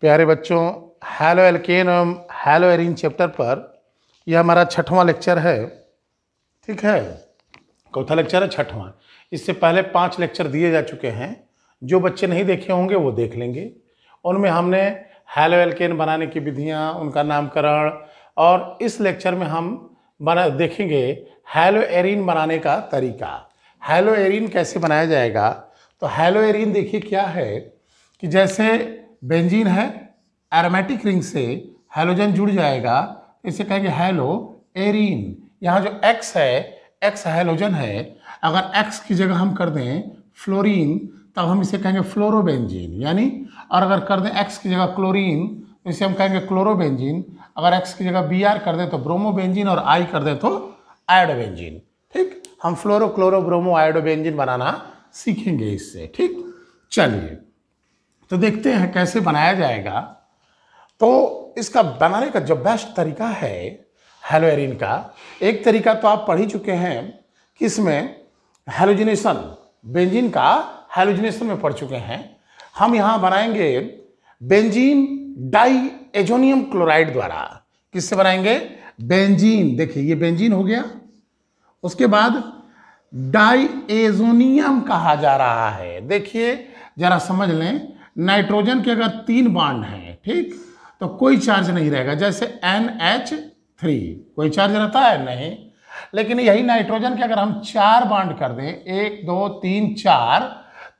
प्यारे बच्चों, hello alkene एवं हैलो एरीन चैप्टर पर यह हमारा 6वां लेक्चर है। ठीक है, चौथा लेक्चर है 6वां। इससे पहले 5 लेक्चर दिए जा चुके हैं। जो बच्चे नहीं देखे होंगे वो देख लेंगे। उनमें हमने हैलो एल्केन बनाने की विधियां, उनका नामकरण, और इस लेक्चर में हम देखेंगे हैलो एरीन बनाने का तरीका। हैलो एरीन कैसे बनाया जाएगा? तो हैलो एरीन देखिए क्या है कि जैसे बेंजीन है, एरोमेटिक रिंग से हैलोजन जुड़ जाएगा, इसे कहेंगे हैलो एरीन। यहाँ जो X है, X हैलोजन है। अगर X की जगह हम कर दें फ्लोरीन, तब हम इसे कहेंगे फ्लोरोबेंजीन, यानी, और अगर कर दें X की जगह क्लोरीन, तो इसे हम कहेंगे क्लोरोबेंजीन। अगर X की जगह Br कर दें तो ब्रोमोबेंजीन, और I कर दें तो आयोडोबेंजीन। ठीक, हम फ्लोरो क्लोरो ब्रोमो आयोडोबेंजीन बनाना सीखेंगे इससे। ठीक, चलिए तो देखते हैं कैसे बनाया जाएगा। तो इसका बनाने का जो बेस्ट तरीका है हैलो एरीन का, एक तरीका तो आप पढ़ ही चुके हैं कि इसमें हैलोजिनेशन, बेंजीन का हैलोजिनेशन में पढ़ चुके हैं। हम यहाँ बनाएंगे बेंजीन डाई एजोनियम क्लोराइड द्वारा। किससे बनाएंगे? बेंजीन। देखिए ये बेंजीन हो गया, उसके बाद डाई एजोनियम कहा जा रहा है। देखिए जरा समझ लें, नाइट्रोजन के अगर 3 बांड हैं, ठीक, तो कोई चार्ज नहीं रहेगा। जैसे NH3 कोई चार्ज रहता है? नहीं। लेकिन यही नाइट्रोजन के अगर हम 4 बांड कर दें, 1 2 3 4,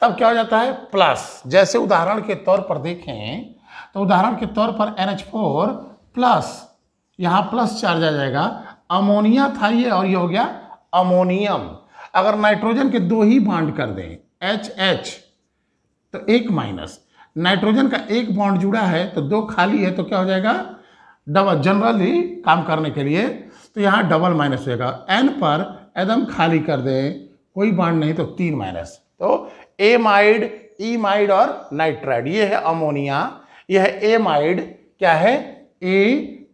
तब क्या हो जाता है? प्लस। जैसे उदाहरण के तौर पर देखें तो उदाहरण के तौर पर NH4 प्लस, यहाँ प्लस चार्ज आ जाएगा। अमोनिया था ये, और ये हो गया अमोनियम। अगर नाइट्रोजन के 2 ही बांड कर दें, HH, तो 1 माइनस। नाइट्रोजन का 1 बॉन्ड जुड़ा है तो 2 खाली है, तो क्या हो जाएगा? डबल। जनरली काम करने के लिए तो यहाँ डबल माइनस होगा। N पर एकदम खाली कर दें, कोई बॉन्ड नहीं, तो 3 माइनस। तो एमाइड, ईमाइड और नाइट्राइड, ये है अमोनिया, यह है एमाइड। क्या है?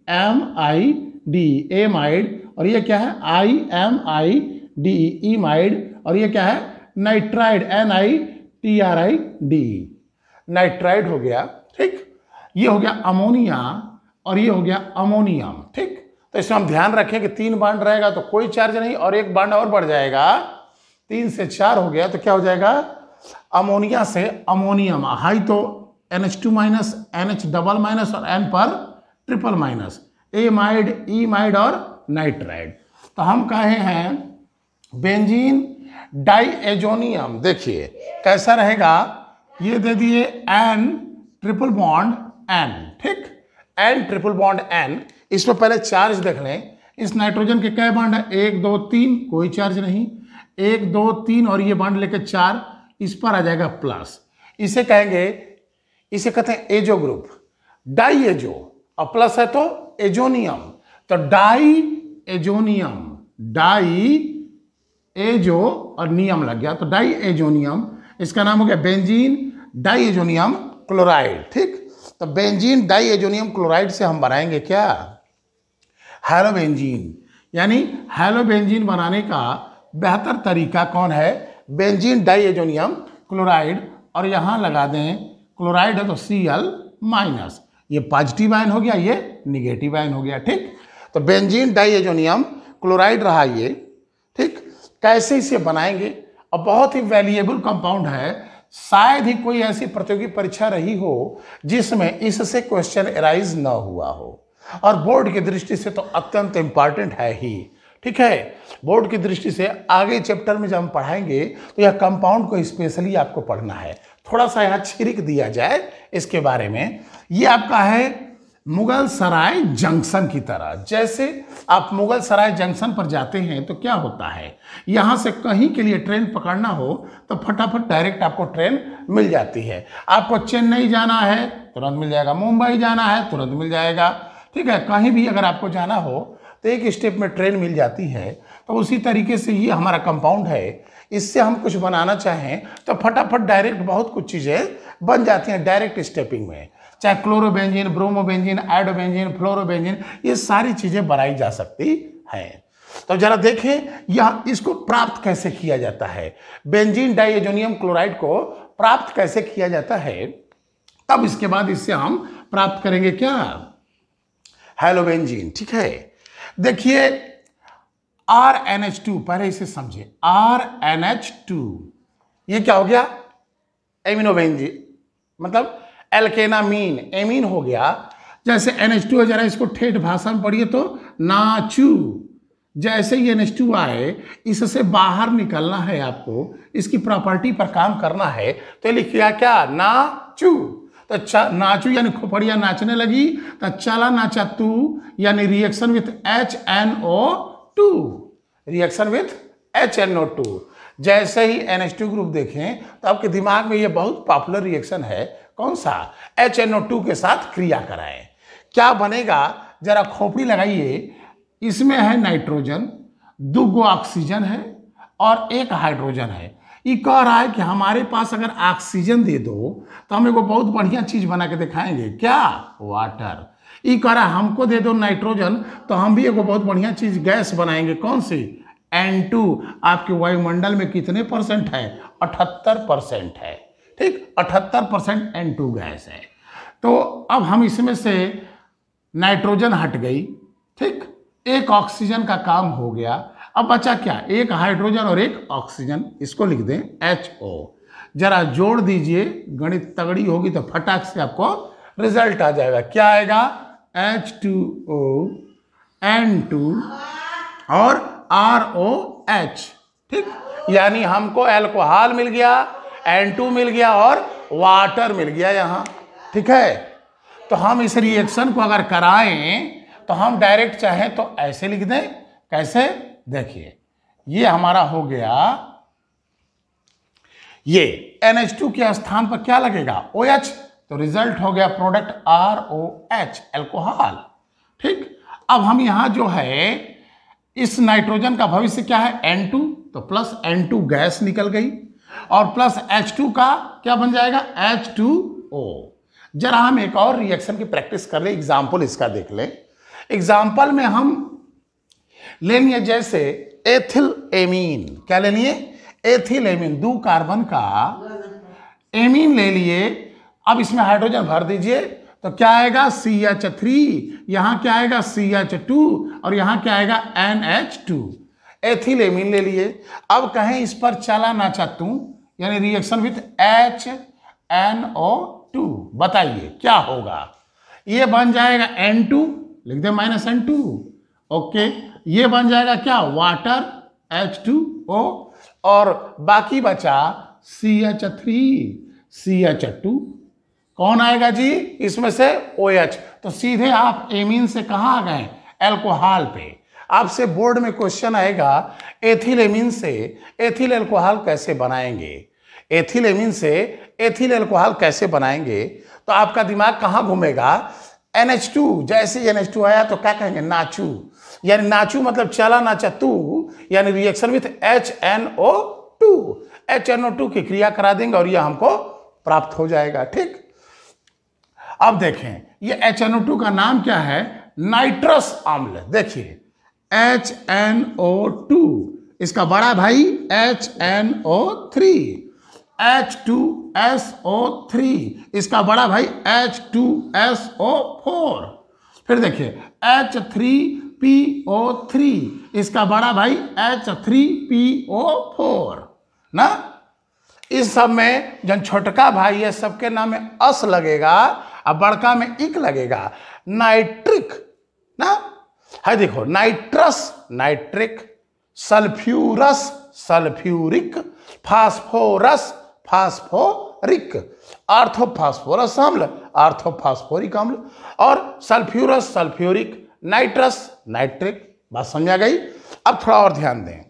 AMID, amide. और ये क्या है? IMID, ईमाइड। और ये क्या है? नाइट्राइड, NITRID, नाइट्राइड हो गया। ठीक, ये हो गया अमोनिया, और ये हो गया अमोनियम। ठीक, तो इसमें हम ध्यान रखें कि 3 बांड रहेगा तो कोई चार्ज नहीं, और 1 बांड और बढ़ जाएगा, 3 से 4 हो गया, तो क्या हो जाएगा? अमोनिया से अमोनियम। हाई तो NH2 minus, NH double minus, और N पर ट्रिपल माइनस, एमाइड, ईमाइड और नाइट्राइड। तो हम कहे हैं बेंजीन डाईएजोनियम। देखिए कैसा रहेगा, ये दे दिए N ट्रिपल बॉन्ड N। ठीक, N ट्रिपल बॉन्ड N। इसमें पहले चार्ज देख लें। इस नाइट्रोजन के कै बांड है? 1 2 3, कोई चार्ज नहीं। 1 2 3, और ये बांड लेके 4, इस पर आ जाएगा प्लस। इसे कहेंगे, इसे कहते हैं एजो ग्रुप, डाई एजो, और प्लस है तो एजोनियम। तो डाई एजोनियम, डाई एजो और नियम लग गया, तो डाई एजोनियम। इसका नाम हो गया बेंजीन डाई एजोनियम क्लोराइड। ठीक, तो बेंजीन डाई एजोनियम क्लोराइड से हम बनाएंगे क्या? हैलोबेंजीन। यानी हैलोबेंजीन बनाने का बेहतर तरीका कौन है? Benzene diazonium chloride. और यहां लगा दें क्लोराइड है तो Cl माइनस, ये पॉजिटिव आयन हो गया, ये निगेटिव आयन हो गया। ठीक, तो बेंजीन डाई एजोनियम क्लोराइड रहा ये। ठीक, कैसे इसे बनाएंगे? और बहुत ही वैल्यूएबल कंपाउंड है। शायद ही कोई ऐसी प्रतियोगी परीक्षा रही हो जिसमें इससे क्वेश्चन एराइज न हुआ हो, और बोर्ड की दृष्टि से तो अत्यंत इंपॉर्टेंट है ही। ठीक है, बोर्ड की दृष्टि से आगे चैप्टर में जब हम पढ़ाएंगे तो यह कंपाउंड को स्पेशली आपको पढ़ना है। थोड़ा सा यहाँ छिड़क दिया जाए इसके बारे में। ये आपका है मुगल सराय जंक्शन की तरह। जैसे आप मुगल सराय जंक्शन पर जाते हैं तो क्या होता है, यहाँ से कहीं के लिए ट्रेन पकड़ना हो तो फटाफट डायरेक्ट आपको ट्रेन मिल जाती है। आपको चेन्नई जाना है तुरंत मिल जाएगा, मुंबई जाना है तुरंत मिल जाएगा। ठीक है, कहीं भी अगर आपको जाना हो तो एक स्टेप में ट्रेन मिल जाती है। तो उसी तरीके से ये हमारा कंपाउंड है। इससे हम कुछ बनाना चाहें तो फटाफट डायरेक्ट बहुत कुछ चीज़ें बन जाती हैं डायरेक्ट स्टेपिंग में। चाहे क्लोरोबेंजीन, ब्रोमोबेंजीन, आयोडोबेंजीन, फ्लोरोबेंजीन, ये सारी चीज़ें बनाई जा सकती हैं। तो जरा देखें यह इसको प्राप्त कैसे किया जाता है, बेंजीन डाईएजोनियम क्लोराइड को प्राप्त कैसे किया जाता है। तब इसके बाद इससे हम प्राप्त करेंगे क्या, हैलोबेंजीन। ठीक है, देखिए RNH2, पहले इसे समझे, RNH2 ये क्या हो गया, एमिनोबेंजीन, मतलब एल्केनामीन, एमीन हो गया। जैसे NH2 है, जरा इसको ठेठ भाषा में पढ़िए तो नाचू, जैसे ही NH2 आए इससे बाहर निकलना है आपको, इसकी प्रॉपर्टी पर काम करना है, तो लिखिएगा क्या, नाचू। तो नाचू यानी खोपड़िया नाचने लगी, तो चला नाचा तू, यानी reaction with HNO2, reaction with HNO2। जैसे ही NH2 ग्रुप देखें तो आपके दिमाग में ये बहुत पॉपुलर रिएक्शन है, कौन सा, HNO2 के साथ क्रिया कराएं। क्या बनेगा, जरा खोपड़ी लगाइए, इसमें है नाइट्रोजन, 2 ऑक्सीजन है और 1 हाइड्रोजन है। ये कह रहा है कि हमारे पास अगर ऑक्सीजन दे दो तो हम एगो बहुत बढ़िया चीज बना के दिखाएंगे, क्या, वाटर। ये कह रहा है हमको दे दो नाइट्रोजन तो हम भी एगो बहुत बढ़िया चीज गैस बनाएंगे, कौन सी, N2। आपके वायुमंडल में कितने % है, 78% है। ठीक, 78% N2 गैस है। तो अब हम इसमें से नाइट्रोजन हट गई, ठीक, 1 ऑक्सीजन का काम हो गया। अब बचा क्या, 1 हाइड्रोजन और 1 ऑक्सीजन, इसको लिख दें HO। जरा जोड़ दीजिए, गणित तगड़ी होगी तो फटाक से आपको रिजल्ट आ जाएगा। क्या आएगा, H2O, N2 और ROH। ठीक, यानी हमको अल्कोहल मिल गया, N2 मिल गया और वाटर मिल गया यहाँ। ठीक है, तो हम इस रिएक्शन को अगर कराएं तो हम डायरेक्ट चाहें तो ऐसे लिख दें, कैसे, देखिए ये हमारा हो गया, ये NH2 के स्थान पर क्या लगेगा, OH, तो रिजल्ट हो गया प्रोडक्ट ROH, अल्कोहल। ठीक, अब हम यहां जो है इस नाइट्रोजन का भविष्य क्या है, N2, तो प्लस N2 गैस निकल गई और प्लस H2 का क्या बन जाएगा, H2O। जरा हम एक और रिएक्शन की प्रैक्टिस कर ले, एग्जाम्पल इसका देख लें। एग्जाम्पल में हम लेनी है जैसे एथिल एमीन, क्या लेनी है, एथिल एमीन, 2 कार्बन का एमीन ले लिए। अब इसमें हाइड्रोजन भर दीजिए तो क्या आएगा, CH3, यहां क्या आएगा, CH2 और यहां क्या आएगा, NH2, एथिल एमीन ले लिए। अब कहें इस पर चला ना चाहूं, यानी रिएक्शन विथ HNO2, बताइए क्या होगा, ये बन जाएगा N2, लिख दे -N2, ओके, ये बन जाएगा क्या, वाटर, H2O, और बाकी बचा CH3, CH2, कौन आएगा जी इसमें से, OH। तो सीधे आप एमीन से कहाँ आ गए, अल्कोहल पे। आपसे बोर्ड में क्वेश्चन आएगा एथिल एमीन से एथिल अल्कोहल कैसे बनाएंगे, एथिल एमीन से एथिल अल्कोहल कैसे बनाएंगे, तो आपका दिमाग कहाँ घूमेगा, NH2, जैसे NH2 आया तो क्या कहेंगे, नाचू, यानी नाचू मतलब चला नाचा तू, यानी रिएक्शन विथ HNO2, HNO2 की क्रिया करा देंगे और यह हमको प्राप्त हो जाएगा। ठीक, अब देखें ये HNO2 का नाम क्या है, नाइट्रस अम्ल। देखिए HNO2, इसका बड़ा भाई HNO3, H2SO3, इसका बड़ा भाई H2SO4, फिर देखिए H3PO3, इसका बड़ा भाई H3PO4 ना। इस सब में जब छोटका भाई है सबके नाम में अस लगेगा और बड़का में इक लगेगा, नाइट्रिक ना है। देखो nitrous nitric, sulphurous sulphuric, phosphorus phosphoric, orthophosphorous अम्ल आर्थोफास्फोरिक अम्ल, और सल्फ्यूरस सल्फ्यूरिक, नाइट्रस नाइट्रिक। बात समझा गई। अब थोड़ा और ध्यान दें,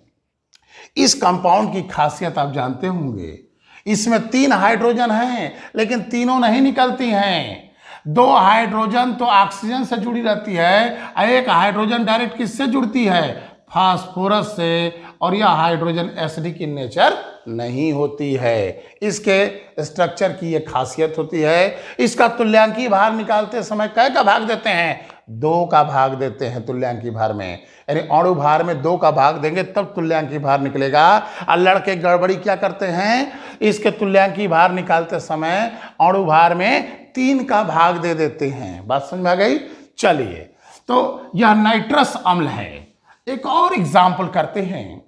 इस कंपाउंड की खासियत आप जानते होंगे, इसमें 3 हाइड्रोजन हैं लेकिन तीनों नहीं निकलती हैं। 2 हाइड्रोजन तो ऑक्सीजन से जुड़ी रहती है, 1 हाइड्रोजन डायरेक्ट किससे जुड़ती है, फास्फोरस से, और यह हाइड्रोजन एसिडिक इन नेचर नहीं होती है। इसके स्ट्रक्चर की यह खासियत होती है। इसका तुल्यांकी भार निकालते समय कै का भाग देते हैं, 2 का भाग देते हैं तुल्यांकी भार में, यानी अणु भार में 2 का भाग देंगे तब तुल्यांकी भार निकलेगा। और लड़के गड़बड़ी क्या करते हैं, इसके तुल्यांकी भार निकालते समय अणु भार में 3 का भाग दे देते हैं। बात समझ में आ गई? चलिए, तो यह नाइट्रस अम्ल है। एक और एग्जाम्पल करते हैं।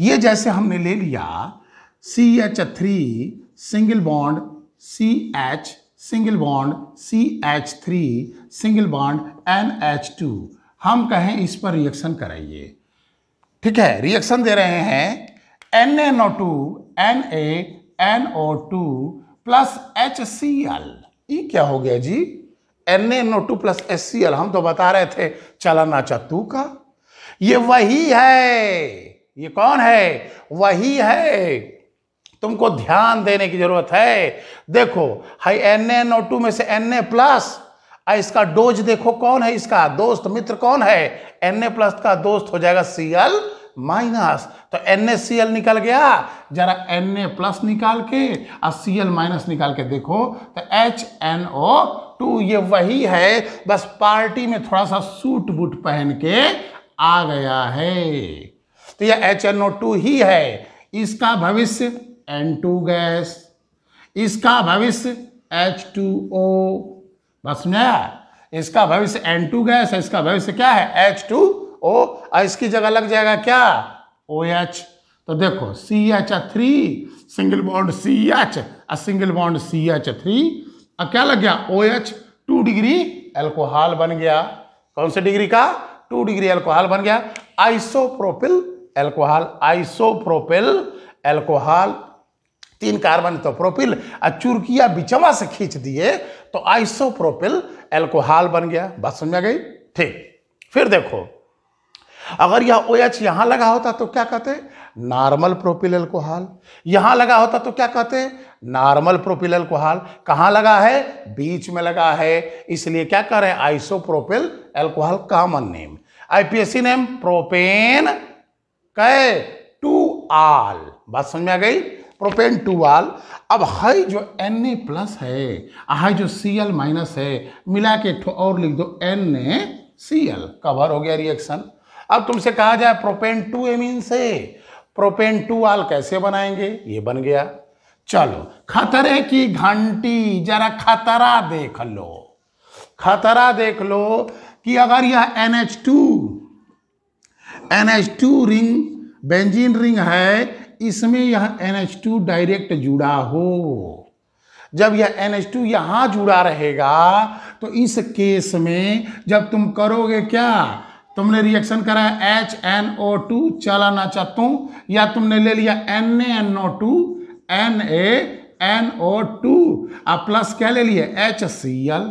ये जैसे हमने ले लिया CH3 single bond CH single bond CH3 single bond NH2, हम कहें इस पर रिएक्शन कराइए। ठीक है, रिएक्शन दे रहे हैं NaNO2 NaNO2 प्लस HCl। ये क्या हो गया जी? NaNO2 प्लस HCl, हम तो बता रहे थे चलना चतु का। ये वही है। ये कौन है? वही है। तुमको ध्यान देने की जरूरत है। देखो हाई NaNO2 में से Na प्लस, इसका डोज देखो कौन है, इसका दोस्त मित्र कौन है? Na प्लस का दोस्त हो जाएगा Cl माइनस। तो NaCl निकल गया, जरा Na प्लस निकाल के और Cl माइनस निकाल के देखो तो HNO2। ये वही है, बस पार्टी में थोड़ा सा सूट बूट पहन के आ गया है। तो यह HNO2 ही है। इसका भविष्य N2 गैस, इसका भविष्य H2O। बस में इसका भविष्य N2 गैस है, इसका भविष्य क्या है? H2O। और इसकी जगह लग जाएगा क्या? OH। तो देखो CH3 सिंगल बॉन्ड CH और सिंगल बॉन्ड CH3 और क्या लग गया? OH। 2 डिग्री एल्कोहल बन गया। कौन से डिग्री का? 2 डिग्री एल्कोहल बन गया। Isopropyl alcohol, isopropyl alcohol, 3 carbon तो प्रोपिल, और चुरकिया बिचवा से खींच दिए तो आइसोप्रोपिल एल्कोहल बन गया। बात समझ में गई? ठीक। फिर देखो, अगर यह OH यहां लगा होता तो क्या कहते? Normal propyl alcohol. यहां लगा होता तो क्या कहते? Normal propyl alcohol. कहां लगा है? बीच में लगा है, इसलिए क्या कर रहे हैं? Isopropyl alcohol common name. IPSC name propane कै 2आल। बात समझ में आ गई? प्रोपेन 2आल। अब हाई जो Na प्लस है, हाई जो Cl माइनस है, मिला के और लिख दो NaCl। कवर हो गया रिएक्शन। अब तुमसे कहा जाए प्रोपेन 2 एमीन से प्रोपेन 2आल कैसे बनाएंगे? ये बन गया। चलो, खतरे की घंटी, जरा खतरा देख लो। खतरा देख लो कि अगर यह NH2 रिंग बेंजीन रिंग है, इसमें यह NH2 डायरेक्ट जुड़ा हो। जब यह NH2 यहां जुड़ा रहेगा तो इस केस में जब तुम करोगे क्या? तुमने रिएक्शन करा HNO2 चला ना चाहतू, या तुमने ले लिया NaNO2 NaNO2 और प्लस क्या ले लिए? HCl।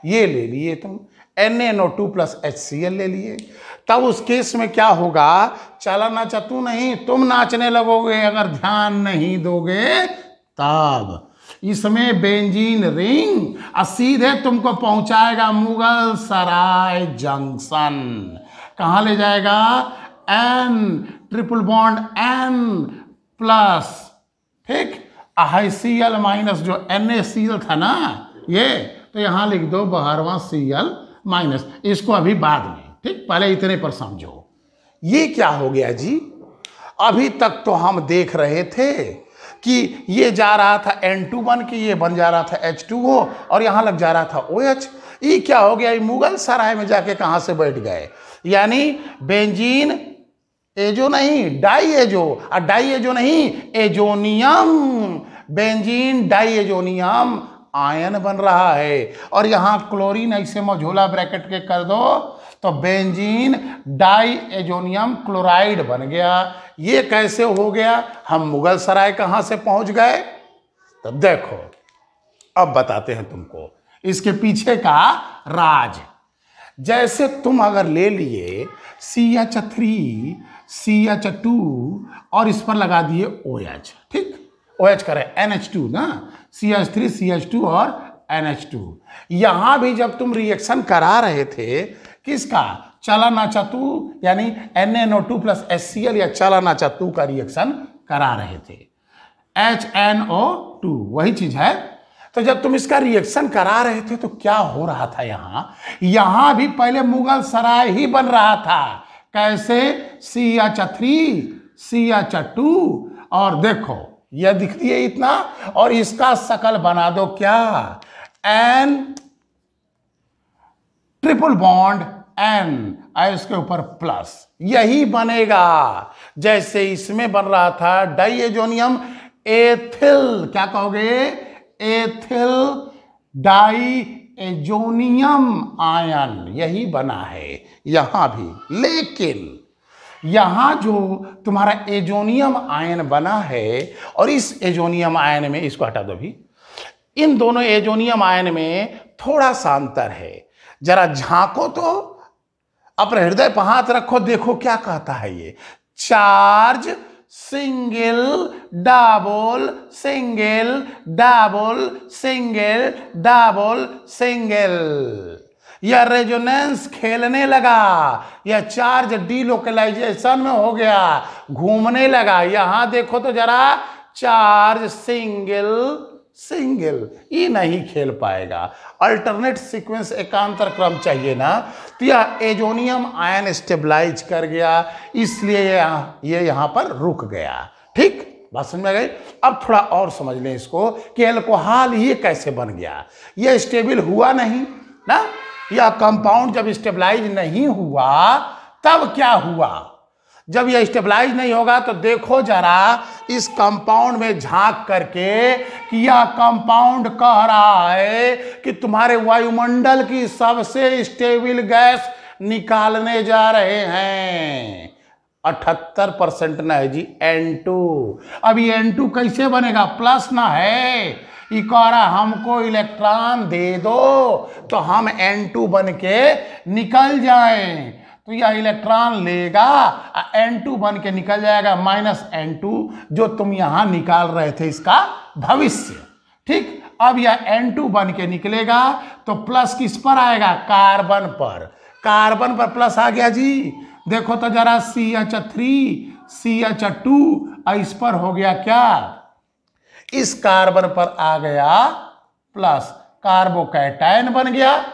ये ले लिए तुम, NaNO2 प्लस HCl ले लिए। तब उस केस में क्या होगा? चला ना चाहतू नहीं, तुम नाचने लगोगे अगर ध्यान नहीं दोगे तब। इसमें बेंजीन रिंग सीधे तुमको पहुंचाएगा मुगल सराय जंक्शन। कहां ले जाएगा? N triple bond N plus, ठीक, Cl माइनस, जो NaCl था ना ये, तो यहां लिख दो 12वां Cl माइनस। इसको अभी बाद में, ठीक, पहले इतने पर समझो। ये क्या हो गया जी? अभी तक तो हम देख रहे थे कि ये जा रहा था N2 बन के, ये बन जा रहा था H2O और यहां लग जा रहा था OH। ये क्या हो गया? ये मुगल सराय में जाके कहां से बैठ गए? यानी बेंजीन एजो नहीं डाई एजो, और डाई एजो नहीं azonium, benzene diazonium ion बन रहा है। और यहां क्लोरीन ऐसे मझोला ब्रैकेट के कर दो तो बेंजीन डाई एजोनियम क्लोराइड बन गया। ये कैसे हो गया? हम मुगल सराय कहां से पहुंच गए? तो देखो, अब बताते हैं तुमको इसके पीछे का राज। जैसे तुम अगर ले लिए CH3 CH2 और इस पर लगा दिए OH, ठीक, OH करें NH2 ना, CH3 CH2 और NH2। यहां भी जब तुम रिएक्शन करा रहे थे किसका? चलानाचातु यानी NaNO2 प्लस HCl या चलानाचातु का रिएक्शन करा रहे थे, HNO2 वही चीज है। तो जब तुम इसका रिएक्शन करा रहे थे तो क्या हो रहा था यहां भी पहले मुगल सराय ही बन रहा था। कैसे? CH3 CH2 और देखो यह दिखती है इतना, और इसका शकल बना दो क्या? N ट्रिपल बॉन्ड N, इसके ऊपर प्लस, यही बनेगा जैसे इसमें बन रहा था डाइएजोनियम एथिल, क्या कहोगे? एथिल डाइएजोनियम आयन, यही बना है यहां भी। लेकिन यहां जो तुम्हारा एजोनियम आयन बना है, और इस एजोनियम आयन में, इसको हटा दो भी, इन दोनों एजोनियम आयन में थोड़ा सा अंतर है। जरा झांको तो, अपने हृदय पर हाथ रखो, देखो क्या कहता है ये। Charge single double single double single double single, यह रेजोनेंस खेलने लगा, यह चार्ज डीलोकलाइजेशन में हो गया, घूमने लगा। यहां देखो तो जरा, चार्ज सिंगल सिंगल, ये नहीं खेल पाएगा। अल्टरनेट सीक्वेंस, एकांतर क्रम चाहिए ना, तो यह एजोनियम आयन स्टेबलाइज कर गया, इसलिए ये यहां पर रुक गया। ठीक, बात समझ में आ गई? अब थोड़ा और समझ लें इसको कि अल्कोहल ये कैसे बन गया। यह स्टेबल हुआ नहीं ना, यह कंपाउंड जब स्टेबलाइज नहीं हुआ तब क्या हुआ? जब यह स्टेबलाइज नहीं होगा तो देखो जरा इस कंपाउंड में झांक करके कि यह कंपाउंड कह रहा है कि तुम्हारे वायुमंडल की सबसे स्टेबल गैस निकालने जा रहे हैं। 78% ना है जी N2। अब ये N2 कैसे बनेगा? प्लस ना है, ये कह रहा हमको इलेक्ट्रॉन दे दो तो हम N2 बन के निकल जाएं। तो यह इलेक्ट्रॉन लेगा, N2 बन के निकल जाएगा, -N2 जो तुम यहां निकाल रहे थे इसका भविष्य। ठीक, अब यह N2 बन के निकलेगा तो प्लस किस पर आएगा? कार्बन पर। कार्बन पर प्लस आ गया जी। देखो तो जरा CH3 CH2, इस पर हो गया क्या? इस कार्बन पर आ गया प्लस, कार्बोकैटायन बन गया।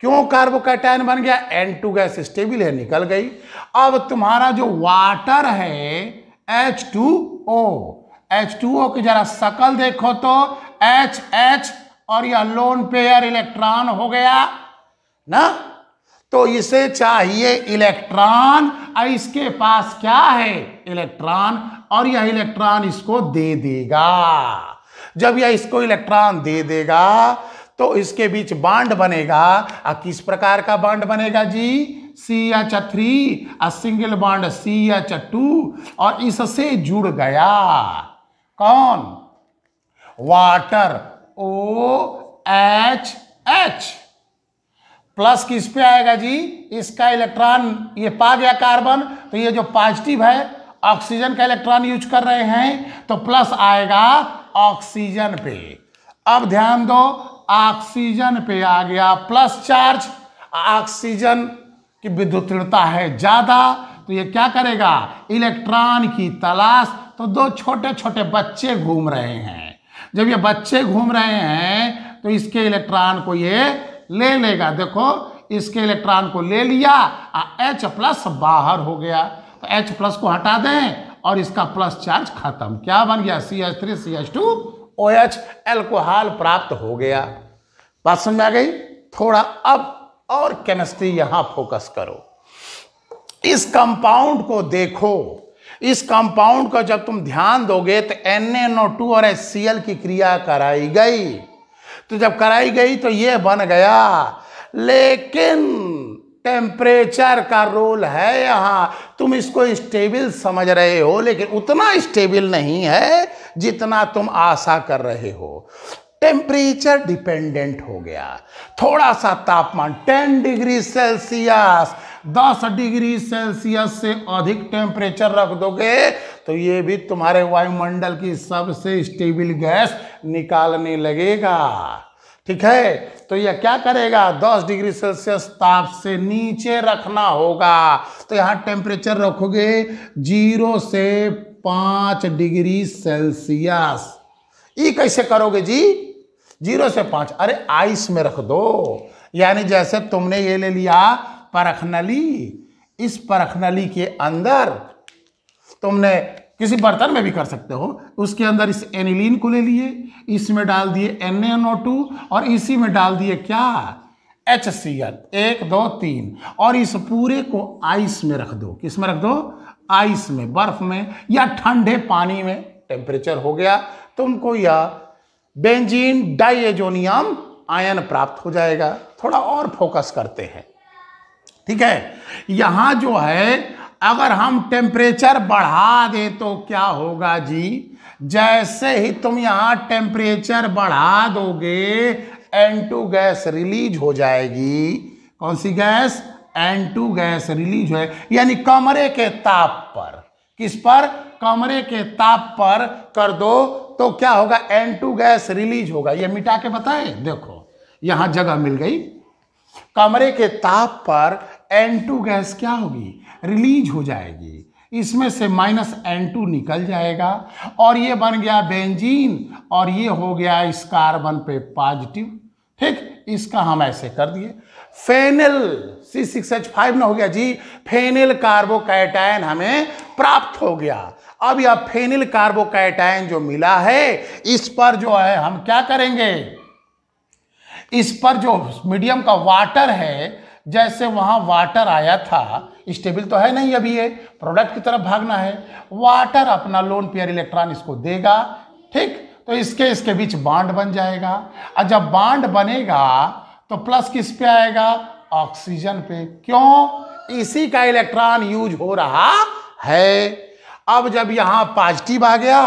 क्यों कार्बोकैटायन बन गया? N2 गैस स्टेबल है, निकल गई। अब तुम्हारा जो वाटर है H2O, H2O की जरा शकल देखो तो HH, और यह लोन पेयर इलेक्ट्रॉन हो गया ना, तो इसे चाहिए इलेक्ट्रॉन, इसके पास क्या है? इलेक्ट्रॉन, और यह इलेक्ट्रॉन इसको दे देगा। जब यह इसको इलेक्ट्रॉन दे देगा तो इसके बीच बॉन्ड बनेगा। किस प्रकार का बॉन्ड बनेगा जी? CH3 सिंगल बॉन्ड CH2, और इससे जुड़ गया कौन? Water OHH। प्लस किस पे आएगा जी? इसका इलेक्ट्रॉन ये पा गया कार्बन, तो ये जो पॉजिटिव है ऑक्सीजन का इलेक्ट्रॉन यूज कर रहे हैं, तो प्लस आएगा ऑक्सीजन पे। अब ध्यान दो, ऑक्सीजन पे आ गया प्लस चार्ज। ऑक्सीजन की विद्युतीयता है ज्यादा, तो ये क्या करेगा? इलेक्ट्रॉन की तलाश। तो दो छोटे छोटे बच्चे घूम रहे हैं, जब ये बच्चे घूम रहे हैं तो इसके इलेक्ट्रॉन को ये ले लेगा। देखो इसके इलेक्ट्रॉन को ले लिया, H+ बाहर हो गया, तो H+ को हटा दें और इसका प्लस चार्ज खत्म। क्या बन गया? CH3 CH2 OH, अल्कोहल प्राप्त हो गया। बात समझ में आ गई? थोड़ा अब और केमिस्ट्री यहां फोकस करो। इस कंपाउंड को देखो, इस कंपाउंड को जब तुम ध्यान दोगे तो NaNO2 और HCl की क्रिया कराई गई, तो जब कराई गई तो ये बन गया। लेकिन टेम्परेचर का रोल है यहां। तुम इसको स्टेबल समझ रहे हो, लेकिन उतना स्टेबल नहीं है जितना तुम आशा कर रहे हो। टेम्परेचर डिपेंडेंट हो गया। थोड़ा सा तापमान 10 डिग्री सेल्सियस, 10 डिग्री सेल्सियस से अधिक टेम्परेचर रख दोगे तो ये भी तुम्हारे वायुमंडल की सबसे स्टेबल गैस निकालने लगेगा। ठीक है, तो यह क्या करेगा? 10 डिग्री सेल्सियस ताप से नीचे रखना होगा। तो यहां टेम्परेचर रखोगे 0 से 5 डिग्री सेल्सियस। ये कैसे करोगे जी? 0 से 5, अरे आइस में रख दो। यानी जैसे तुमने ये ले लिया परख नली, इस परख नली के अंदर तुमने किसी बर्तन में भी कर सकते हो, उसके अंदर इस एनिलीन को ले लिए, इसमें डाल दिए NaNO2 और इसी में डाल दिए क्या, HCl, 1 2 3, और इस पूरे को आइस में रख दो। किस में रख दो, आइस में, बर्फ में या ठंडे पानी में। टेम्परेचर हो गया, तुमको यह बेंजीन डाइएजोनियम आयन प्राप्त हो जाएगा। थोड़ा और फोकस करते हैं, ठीक है। यहां जो है अगर हम टेम्परेचर बढ़ा दे तो क्या होगा जी, जैसे ही तुम यहां टेम्परेचर बढ़ा दोगे N2 गैस रिलीज हो जाएगी। कौन सी गैस, N2 गैस रिलीज है, यानी कमरे के ताप पर। किस पर, कमरे के ताप पर कर दो तो क्या होगा, N2 गैस रिलीज होगा। ये मिटा के बताए, देखो यहां जगह मिल गई। कमरे के ताप पर N2 गैस क्या होगी, रिलीज हो जाएगी। इसमें से -N2 निकल जाएगा और ये बन गया बेंजीन और ये हो गया इस कार्बन पे पॉजिटिव। ठीक, इसका हम ऐसे कर दिए। फेनिल C6H5 ना हो गया जी, फेनिल कार्बोकैटायन हमें प्राप्त हो गया। अब यह फेनिल कार्बोकैटायन जो मिला है, इस पर जो है हम क्या करेंगे, इस पर जो मीडियम का वाटर है, जैसे वहां वाटर आया था, स्टेबल तो है नहीं अभी, ये प्रोडक्ट की तरफ भागना है, वाटर अपना लोन पेयर इलेक्ट्रॉन इसको देगा। ठीक, तो इसके बीच बॉन्ड बन जाएगा और जब बॉन्ड बनेगा तो प्लस किस पे आएगा, ऑक्सीजन पे। क्यों, इसी का इलेक्ट्रॉन यूज हो रहा है। अब जब यहां पॉजिटिव आ गया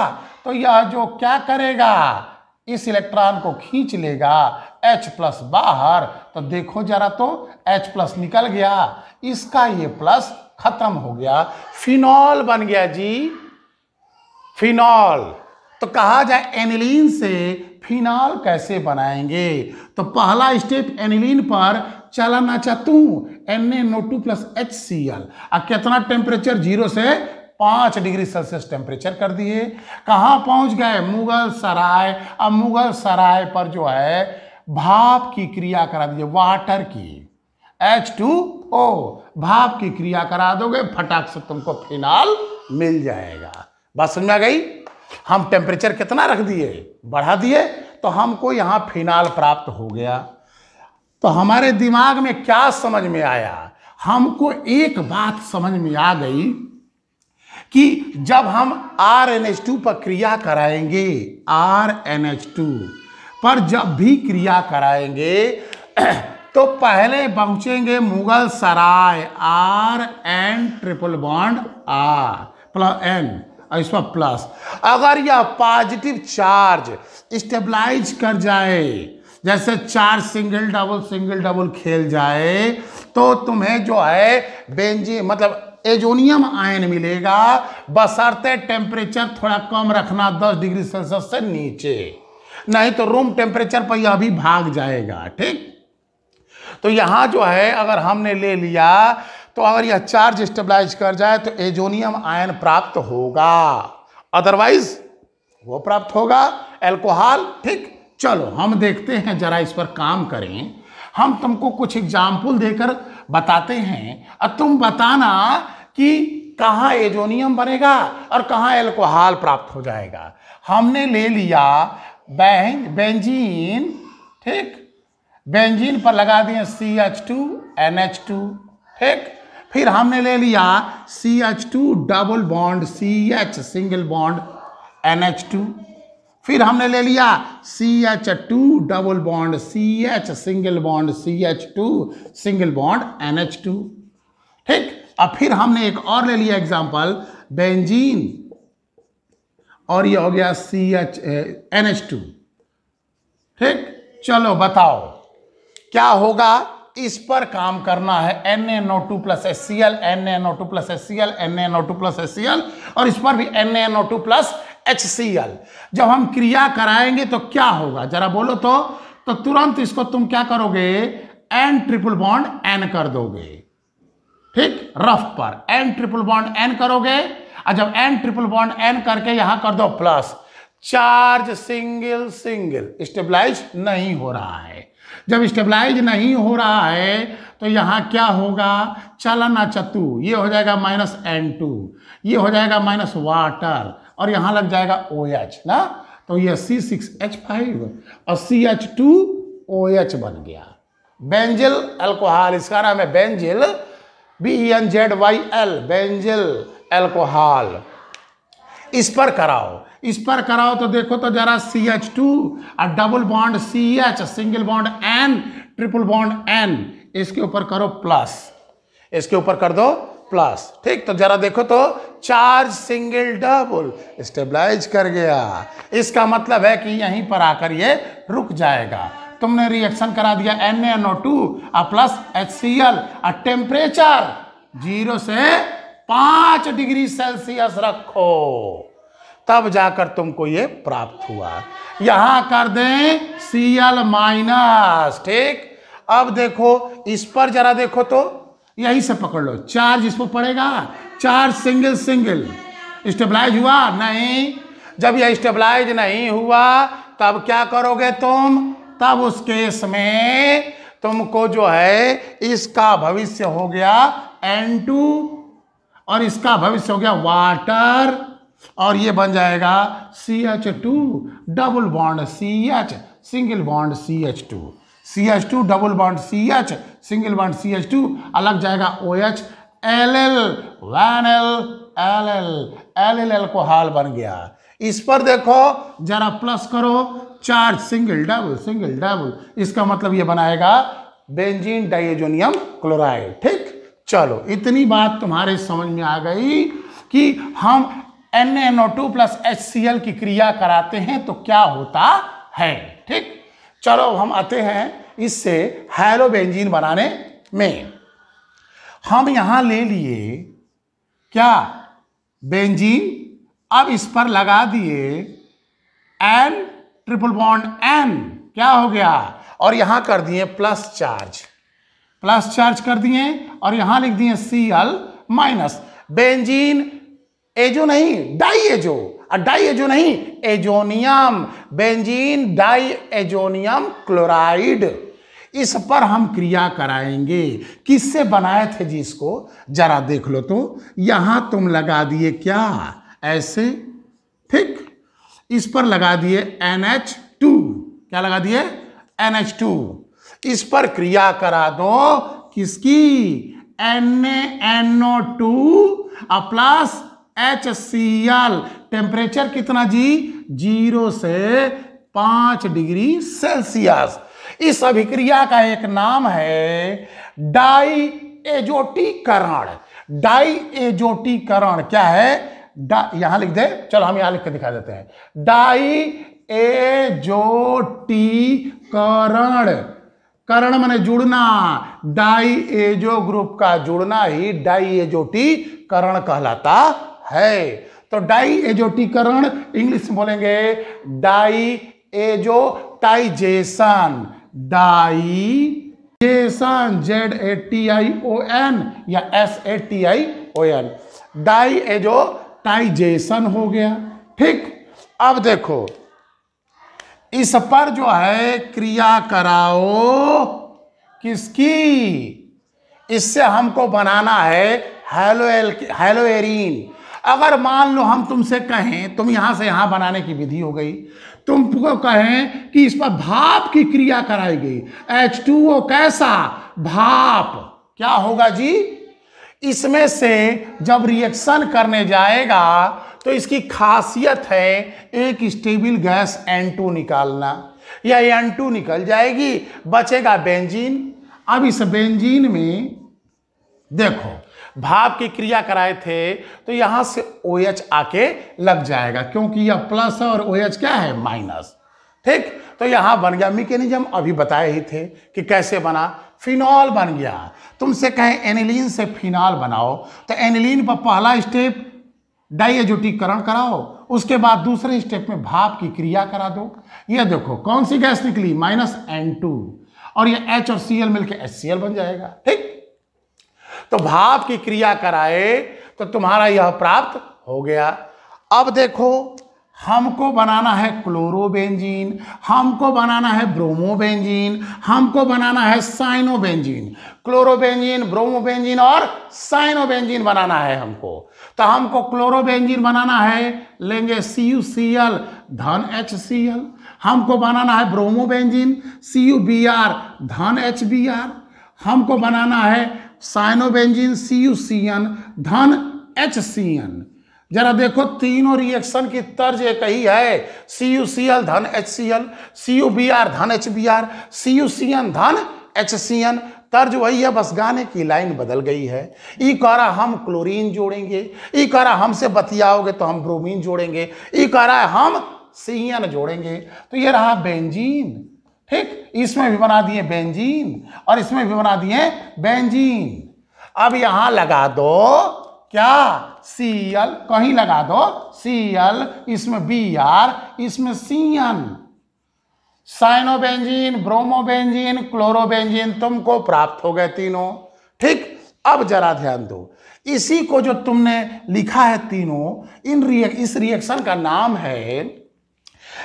तो यह जो क्या करेगा, इस इलेक्ट्रॉन को खींच लेगा, H+ बाहर, तो देखो जरा तो H+ निकल गया, इसका ये प्लस खत्म हो गया, फिनॉल बन गया जी, फिनॉल। तो कहा जाए एनिलीन से फिनॉल कैसे बनाएंगे, तो पहला स्टेप एनिलीन पर चलना चाहतू, NaNO2 + HCl। अब कितना टेम्परेचर, 0 से 5 डिग्री सेल्सियस टेम्परेचर कर दिए। कहाँ पहुंच गए, मुगल सराय। अब मुगल सराय पर जो है भाप की क्रिया करा दीजिए, वाटर की, H2O, भाप की क्रिया करा दोगे, फटाक से तुमको फिनॉल मिल जाएगा। बात समझ में आ गई। हम टेम्परेचर कितना रख दिए, बढ़ा दिए, तो हमको यहां फिनॉल प्राप्त हो गया। तो हमारे दिमाग में क्या समझ में आया, हमको एक बात समझ में आ गई कि जब हम RNH2 पर क्रिया कराएंगे, RNH2 पर जब भी क्रिया कराएंगे तो पहले पहुंचेंगे मुगल सराय, RN ट्रिपल बॉन्ड R+N और इस पर प्लस। अगर यह पॉजिटिव चार्ज स्टेबलाइज कर जाए, जैसे 4 सिंगल डबल खेल जाए, तो तुम्हें जो है बेंजीन मतलब एजोनियम आयन मिलेगा, बशर्ते टेम्परेचर थोड़ा कम रखना, 10 डिग्री सेल्सियस से नीचे, नहीं तो रूम टेम्परेचर पर यह भी भाग जाएगा। ठीक, तो यहां जो है अगर हमने ले लिया तो अगर यह चार्ज स्टेबलाइज कर जाए तो एजोनियम आयन प्राप्त होगा, अदरवाइज वो प्राप्त होगा एल्कोहल। ठीक, चलो हम देखते हैं, जरा इस पर काम करें। हम तुमको कुछ एग्जाम्पल देकर बताते हैं और तुम बताना कि कहाँ एजोनियम बनेगा और कहाँ एल्कोहल प्राप्त हो जाएगा। हमने ले लिया बेंजीन, ठीक, बेंजीन पर लगा दिए CH2 NH2। ठीक, फिर हमने ले लिया CH2 double bond CH single bond NH2। फिर हमने ले लिया CH2 double bond CH single bond CH2 single bond NH2। ठीक, अब फिर हमने एक और ले लिया एग्जांपल बेंजीन और ये हो गया NH2। ठीक, चलो बताओ क्या होगा, इस पर काम करना है। NaNO2 + HCl, NaNO2 + HCl, NaNO2 + HCl और इस पर भी NaNO2 + HCl। जब हम क्रिया कराएंगे तो क्या होगा, जरा बोलो तो तुरंत इसको तुम क्या करोगे, N ट्रिपल बॉन्ड N कर दोगे। ठीक, रफ पर N ट्रिपल बॉन्ड N करोगे और जब N ट्रिपल बॉन्ड N करके यहां कर दो plus, charge single single stabilise नहीं हो रहा है। जब स्टेबलाइज नहीं हो रहा है तो यहां क्या होगा, चलन अचतु, ये हो जाएगा -N2, ये हो जाएगा माइनस वाटर, और यहां लग जाएगा OH ना, तो ये C6H5 और CH2OH बन गया। बेंजिल अल्कोहल, इसका नाम है बेंजिल, BENZYL, बेंजिल अल्कोहल। इस पर कराओ तो देखो तो जरा CH2 और double bond CH, single bond N, triple bond N, इसके ऊपर करो प्लस, इसके ऊपर कर दो प्लस। ठीक, तो जरा देखो तो चार्ज सिंगल डबल स्टेबलाइज कर गया। इसका मतलब है कि यहीं पर आकर ये रुक जाएगा। तुमने रिएक्शन करा दिया NaNO2 और प्लस HCl और टेम्परेचर 0 से 5 डिग्री सेल्सियस रखो, तब जाकर तुमको ये प्राप्त हुआ। यहां कर दें Cl-। ठीक, अब देखो इस पर जरा देखो तो, यहीं से पकड़ लो, चार्ज इस पर पड़ेगा, चार्ज सिंगल सिंगल स्टेबलाइज हुआ नहीं। जब यह स्टेबलाइज नहीं हुआ तब क्या करोगे तुम, तब उस केस में तुमको जो है इसका भविष्य हो गया N2 और इसका भविष्य हो गया वाटर, और ये बन जाएगा CH2 double bond CH, single bond CH2, CH2 double bond CH, single bond CH2, अलग जाएगा OH,Ll L अल्कोहल बन गया। इस पर देखो जरा प्लस करो, चार्ज सिंगल डबल, इसका मतलब ये बनाएगा बेंजीन डाइएजोनियम क्लोराइड। ठीक, चलो इतनी बात तुम्हारे समझ में आ गई कि हम NaNO2 प्लस HCl की क्रिया कराते हैं तो क्या होता है। ठीक, चलो हम आते हैं इससे हैलोबेंजीन बनाने में। हम यहां ले लिए क्या, बेंजीन, अब इस पर लगा दिए N ट्रिपल बॉन्ड N, क्या हो गया, और यहां कर दिए प्लस चार्ज कर दिए, और यहां लिख दिए Cl-। बेंजीन एजो नहीं डाइएजो, और डाइएजो नहीं एजोनियम, बेंजीन डाइएजोनियम क्लोराइड। इस पर हम क्रिया कराएंगे। किससे बनाए थे जी इसको, जरा देख लो तो, यहां तुम लगा दिए क्या, ऐसे। ठीक, इस पर लगा दिए NH2, क्या लगा दिए NH2, इस पर क्रिया करा दो किसकी, NaNO2 प्लस HCl, टेम्परेचर कितना जी, 0 से 5 डिग्री सेल्सियस। इस अभिक्रिया का एक नाम है डाइएजोटीकरण। डाइएजोटीकरण क्या है, यहां लिख दे, चलो हम यहां लिख के दिखा देते हैं, डाइएजोटीकरण, करण माने जुड़ना, डाइएजो ग्रुप का जुड़ना ही डाइएजोटीकरण कहलाता है। तो डाइएजोटीकरण इंग्लिश में बोलेंगे डाइएजोटाइजेशन, डाइजेशन ZATION या SATION, डाइएजोटाइजेशन हो गया। ठीक, अब देखो इस पर जो है क्रिया कराओ किसकी, इससे हमको बनाना है हैलोएरीन। अगर मान लो हम तुमसे कहें, तुम यहां से यहां बनाने की विधि हो गई, तुमको कहें कि इस पर भाप की क्रिया कराई गई, H2O कैसा, भाप, क्या होगा जी, इसमें से जब रिएक्शन करने जाएगा तो इसकी खासियत है एक स्टेबल गैस N2 निकालना, या N2 निकल जाएगी, बचेगा बेंजीन। अब इस बेंजीन में देखो भाप की क्रिया कराए थे तो यहां से OH आके लग जाएगा, क्योंकि यह प्लस है और OH क्या है, माइनस। ठीक, तो यहां बन गया मैकेनिज्म, अभी बताए ही थे कि कैसे बना, फिनॉल बन गया। तुमसे कहें एनिलीन से फिनॉल बनाओ तो एनिलीन पर पहला स्टेप डाइएजोटीकरण कराओ, उसके बाद दूसरे स्टेप में भाप की क्रिया करा दो। ये देखो कौन सी गैस निकली, -N2, और ये H और Cl मिलकर HCl बन जाएगा। ठीक, तो भाप की क्रिया कराए तो तुम्हारा यह प्राप्त हो गया। अब देखो हमको बनाना है क्लोरोबेंजीन, हमको बनाना है ब्रोमोबेंजीन, हमको बनाना है साइनोबेंजीन। क्लोरोबेंजीन, ब्रोमोबेंजीन और साइनोबेंजीन बनाना है हमको। तो हमको क्लोरोबेंजीन बनाना है, लेंगे CuCl धन HCl। हमको बनाना है ब्रोमोबेंजीन, CuBr धन HBr। हमको बनाना है साइनोबेंजीन, CuCN धन HCN। जरा देखो तीनों रिएक्शन की तर्ज एक ही है, CuCl धन HCl, CuBr धन HBr, CuCN धन HCN। तर्ज वही है, बस गाने की लाइन बदल गई है। ई कह रहा हम क्लोरीन जोड़ेंगे, ई कह रहा हमसे बतियाओगे तो हम ब्रोमीन जोड़ेंगे, ई कह रहा है हम CN जोड़ेंगे। तो ये रहा बेंजीन, ठीक, इसमें भी बना दिए बेंजीन और इसमें भी बना दिए बेंजीन। अब यहां लगा दो क्या, Cl, कहीं लगा दो Cl, इसमें Br, इसमें CN। साइनोबेंजीन, ब्रोमोबेंजीन, क्लोरोबेंजीन तुमको प्राप्त हो गए तीनों, ठीक। अब जरा ध्यान दो, इसी को जो तुमने लिखा है तीनों, इस रिएक्शन का नाम है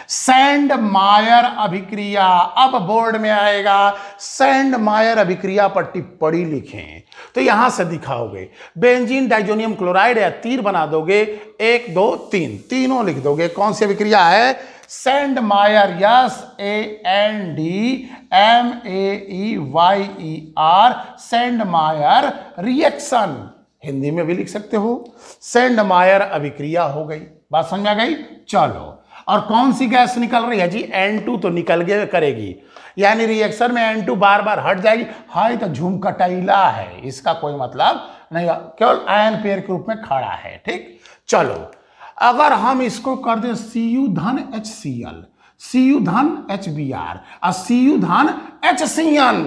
सैंडमायर अभिक्रिया। अब बोर्ड में आएगा सैंडमायर अभिक्रिया पर टिप्पणी लिखें, तो यहां से दिखाओगे बेंजीन डाइजोनियम क्लोराइड, या तीर बना दोगे 1 2 3, तीनों लिख दोगे। कौन सी अभिक्रिया है, सैंडमायर, SANDMAEYER, सैंडमायर रिएक्शन, हिंदी में भी लिख सकते हो, सैंडमायर अभिक्रिया हो गई। बात समझ आ गई। चलो, और कौन सी गैस निकल रही है जी, N2 तो निकल गए करेगी, यानी रिएक्शन में N2 बार बार हट जाएगी। हाय तो झुमकटैला है, इसका कोई मतलब नहीं, केवल आयन पेयर के रूप में खड़ा है, ठीक। चलो, अगर हम इसको कर दें Cu धन HCl, Cu धन HBr और Cu धन HCN,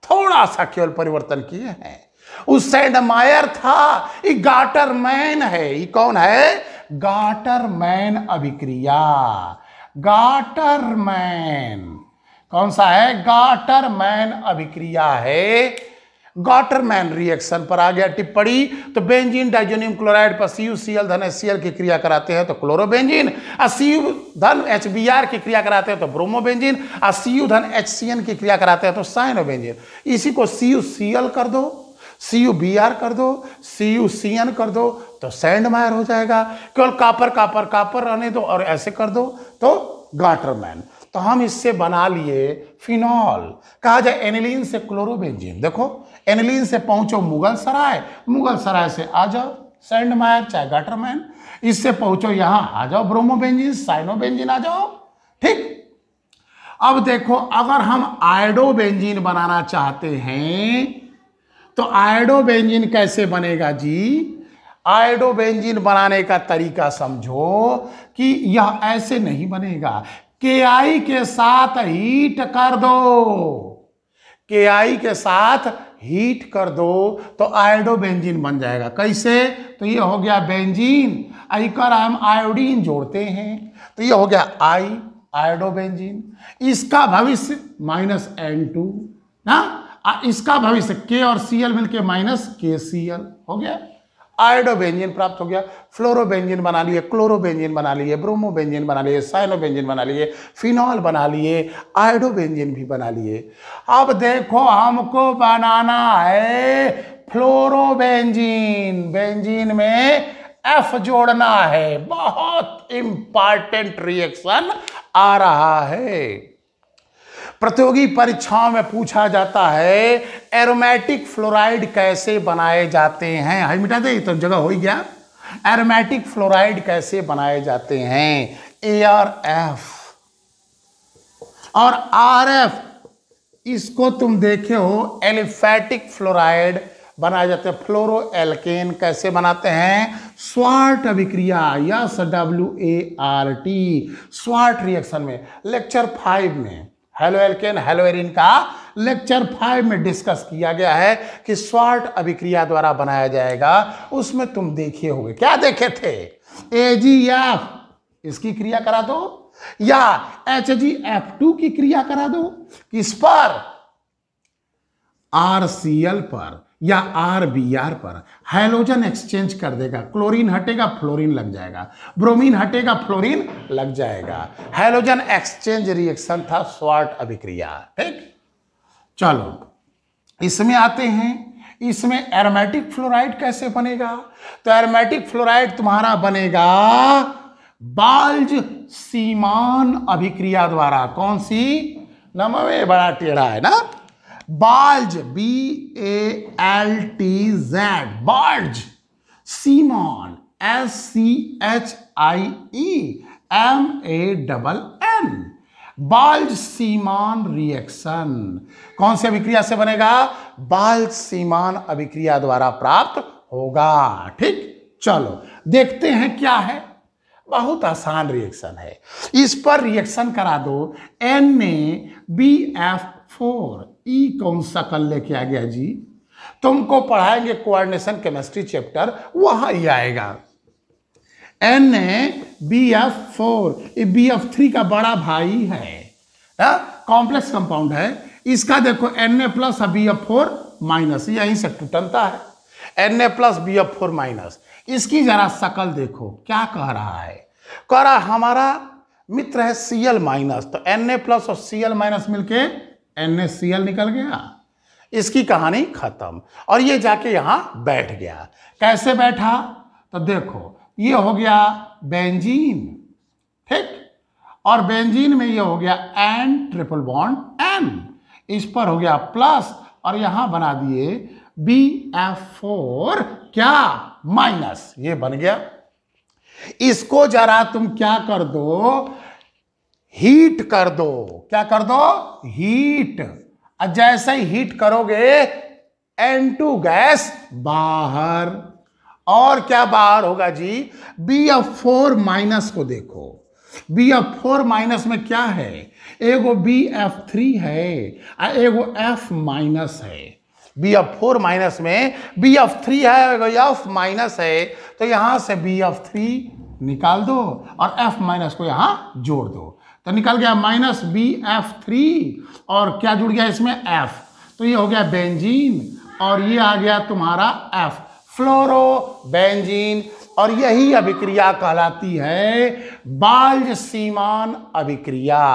थोड़ा सा केवल परिवर्तन किए हैं। उस सैंडमायर था, ये गाटरमैन है। ये कौन है, गाटरमैन अभिक्रिया। गाटरमैन कौन सा है, गाटरमैन अभिक्रिया है। गाटरमैन रिएक्शन पर आ गया टिप्पणी। तो बेंजीन डाइजोनियम क्लोराइड पर CuCl धन HCl की क्रिया कराते हैं तो क्लोरोबेंजीन, और Cu धन HBr की क्रिया कराते हैं तो ब्रोमोबेंजीन, और Cu धन HCN की क्रिया कराते हैं तो साइनोबेंजीन। इसी को CuCl कर दो, CuBr कर दो, CuCN कर दो, तो सैंडमायर हो जाएगा। केवल कापर कापर कापर रहने दो और ऐसे कर दो तो गाटरमैन। तो हम इससे बना लिए फिनॉल। कहा जाए एनिलीन से क्लोरोबेंजीन, देखो एनिलीन से पहुंचो मुगल सराय, मुगल सराय से आ जाओ सैंडमायर चाहे गाटरमैन, इससे पहुंचो यहां आ जाओ ब्रोमोबेंजीन, साइनोबेंजीन आ जाओ, ठीक। अब देखो, अगर हम आयोडोबेंजीन बनाना चाहते हैं तो आयोडोबेंजीन कैसे बनेगा जी। आयोडोबेंजीन बनाने का तरीका समझो कि यह ऐसे नहीं बनेगा। Ki के साथ हीट कर दो, Ki के साथ हीट कर दो तो आयोडोबेंजीन बन जाएगा। कैसे, तो ये हो गया बेंजीन, कर हम आयोडीन जोड़ते हैं तो ये हो गया आयोडोबेंजीन। इसका भविष्य -N2 ना, इसका भविष्य K और Cl मिलके -KCl हो गया, आयोडोबेंजीन प्राप्त हो गया। फ्लोरोबेंजीन बना लिए, क्लोरोबेंजीन बना लिए, ब्रोमोबेंजीन बना लिए, साइनोबेंजीन बना लिए, फिनॉल बना लिए, आयोडोबेंजीन भी बना लिए। अब देखो हमको बनाना है फ्लोरोबेंजीन, बेंजीन में F जोड़ना है। बहुत इंपॉर्टेंट रिएक्शन आ रहा है, प्रतियोगी परीक्षाओं में पूछा जाता है एरोमेटिक फ्लोराइड कैसे बनाए जाते हैं। हाई मिटा दे, तो जगह हो ही गया। एरोमेटिक फ्लोराइड कैसे बनाए जाते हैं, ArF और RF, इसको तुम देखे हो एलिफैटिक फ्लोराइड बनाए जाते हैं। फ्लोरो एल्केन कैसे बनाते हैं, स्वार्ट अभिक्रिया, SWART, स्वार्ट रिएक्शन में लेक्चर 5 में हेलो एल्केन हेलो एरिन का लेक्चर 5 में डिस्कस किया गया है कि स्वार्ट अभिक्रिया द्वारा बनाया जाएगा। उसमें तुम देखे होंगे, क्या देखे थे, AgF इसकी क्रिया करा दो या HgF2 की क्रिया करा दो, किस पर, RCl पर। या RBr पर हाइड्रोजन एक्सचेंज कर देगा। क्लोरीन हटेगा, फ्लोरीन लग जाएगा, ब्रोमीन हटेगा, फ्लोरीन लग जाएगा। हाइड्रोजन एक्सचेंज रिएक्शन था, श्वार्ट अभिक्रिया। ठीक, चलो इसमें आते हैं। इसमें एरोमेटिक फ्लोराइड कैसे बनेगा? तो एरोमेटिक फ्लोराइड तुम्हारा बनेगा बाल्ज सीमान अभिक्रिया द्वारा। कौन सी? नाम में बड़ा टेढ़ा है ना, बाल्ज, BALTZ, बाल्ज सीमान, SCHIEMANN, बाल्ज सीमान रिएक्शन। कौन सी अभिक्रिया से बनेगा? बाल्ज सीमान अभिक्रिया द्वारा प्राप्त होगा। ठीक, चलो देखते हैं क्या है। बहुत आसान रिएक्शन है, इस पर रिएक्शन करा दो। NaBF4, ई कौन सा कल लेके आ गया जी? तुमको पढ़ाएंगे कोऑर्डिनेशन केमिस्ट्री चैप्टर, वहां ही आएगा। NaBF4, ये BF3 का बड़ा भाई है, कॉम्प्लेक्स कंपाउंड है। इसका देखो Na प्लस BF4 माइनस, यहीं से टूटता है। Na प्लस BF4 माइनस, इसकी जरा शकल देखो, क्या कह रहा है? कह रहा हमारा मित्र है Cl माइनस, तो Na प्लस और Cl माइनस मिलके NaCl निकल गया। इसकी कहानी खत्म। और ये जाके यहां बैठ गया। कैसे बैठा? तो देखो, ये हो गया बेंजीन, ठीक, और बेंजीन में ये हो गया N ट्रिपल बॉन्ड N, इस पर हो गया प्लस, और यहां बना दिए BF4 क्या? माइनस, ये बन गया। इसको जरा तुम क्या कर दो? हीट कर दो। क्या कर दो? हीट। जैसे ही हीट करोगे N2 गैस बाहर, और क्या बाहर होगा जी? BF4 माइनस को देखो, BF4 माइनस में क्या है? एगो BF3 है, एगो F माइनस है। BF4 माइनस में BF3 है, एगो F माइनस है, तो यहां से BF3 निकाल दो और F माइनस को यहां जोड़ दो, तो निकल गया माइनस BF3, और क्या जुड़ गया इसमें? F, तो ये हो गया बेंजीन, और ये आ गया तुम्हारा F, फ्लोरो बेंजीन। और यही अभिक्रिया कहलाती है बाल्ज सीमान अभिक्रिया।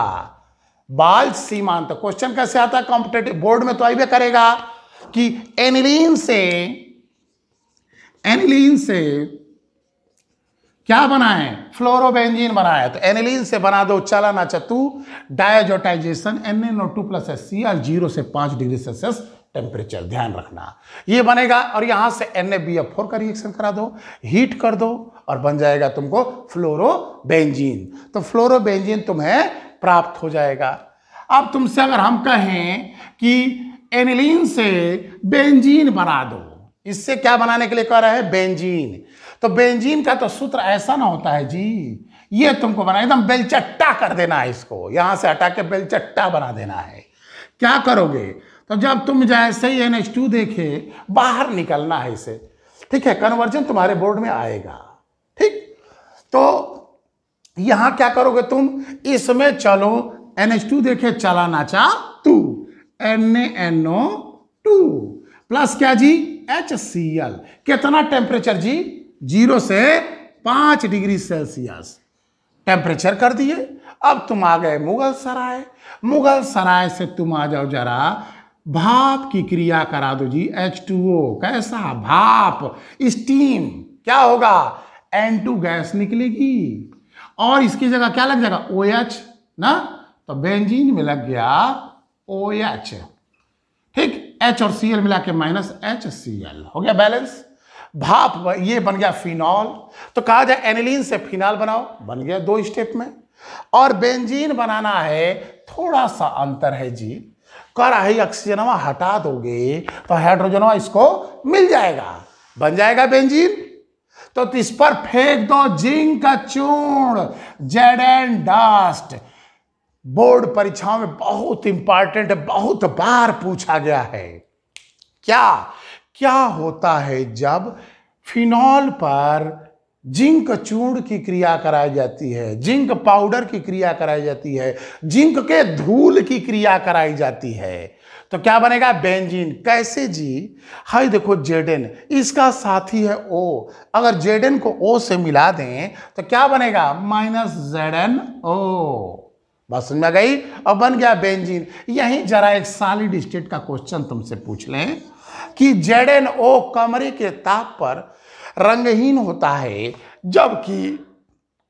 बाल्ज सीमान, तो क्वेश्चन कैसे आता है कॉम्पिटेटिव बोर्ड में? तो आइए करेगा कि एनिलीन से क्या बना है? फ्लोरोबेंजीन बना है। तो एनिलीन से बना दो चलन चतु डायजोटाइजेशन, NaNO2 प्लस HCl 0 से 5 डिग्री सेल्सियस टेम्परेचर, ध्यान रखना ये बनेगा। और यहां से NaBF4 का रिएक्शन करा दो, हीट कर दो, और बन जाएगा तुमको फ्लोरोबेंजीन। तो फ्लोरोबेंजीन तुम्हें प्राप्त हो जाएगा। अब तुमसे अगर हम कहें कि एनिलीन से बेंजीन बना दो, इससे क्या बनाने के लिए कह रहे हैं? बेंजीन। तो बेंजीन का तो सूत्र ऐसा ना होता है जी, ये तुमको बना एकदम बेलचट्टा कर देना है, इसको यहां से हटा के बेलचट्टा बना देना है। क्या करोगे? तो जब तुम जैसे ही NH2 देखे, बाहर निकलना है इसे, ठीक है, कन्वर्जन तुम्हारे बोर्ड में आएगा। ठीक, तो यहां क्या करोगे तुम? इसमें चलो, NH2 देखे, चला नाचा तू, NaNO2 प्लस क्या जी? HCl। कितना टेम्परेचर जी? 0 से 5 डिग्री सेल्सियस टेम्परेचर कर दिए। अब तुम आ गए मुगल सराय। मुगल सराय से तुम आ जाओ जरा, भाप की क्रिया करा दो जी। H2O कैसा? भाप, स्टीम। क्या होगा? N2 गैस निकलेगी, और इसकी जगह क्या लग जाएगा? OH ना, तो बेंजीन में लग गया OH, ठीक, H और Cl मिला के माइनस HCl, हो गया बैलेंस। भाप, ये बन गया फिनॉल। तो कहा जाए एनिलीन से फिनॉल बनाओ, बन गया 2 स्टेप में। और बेंजीन बनाना है, थोड़ा सा अंतर है जी, कह रहा है ऑक्सीजनवा हटा दोगे तो हाइड्रोजनवा इसको मिल जाएगा, बन जाएगा बेंजीन। तो इस पर फेंक दो जिंक का चूर्ण, Zn डस्ट। बोर्ड परीक्षाओं में बहुत इंपॉर्टेंट है, बहुत बार पूछा गया है। क्या क्या होता है जब फिनॉल पर जिंक चूर्ण की क्रिया कराई जाती है, जिंक पाउडर की क्रिया कराई जाती है, जिंक के धूल की क्रिया कराई जाती है। तो क्या बनेगा? बेंजीन। कैसे जी? हाय देखो जेडन, इसका साथी है ओ, अगर जेडन को ओ से मिला दें तो क्या बनेगा? -ZnO। बात समझ में आ गई? अब बन गया बेंजीन। यही जरा एक सॉलिड स्टेट का क्वेश्चन तुमसे पूछ लें कि ZnO कमरे के ताप पर रंगहीन होता है, जबकि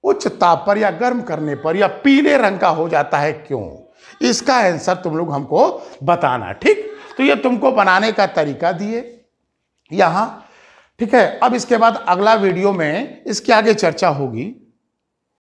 उच्च ताप पर या गर्म करने पर या पीले रंग का हो जाता है, क्यों? इसका आंसर तुम लोग हमको बताना। ठीक, तो ये तुमको बनाने का तरीका दिए यहां। ठीक है, अब इसके बाद अगला वीडियो में इसके आगे चर्चा होगी।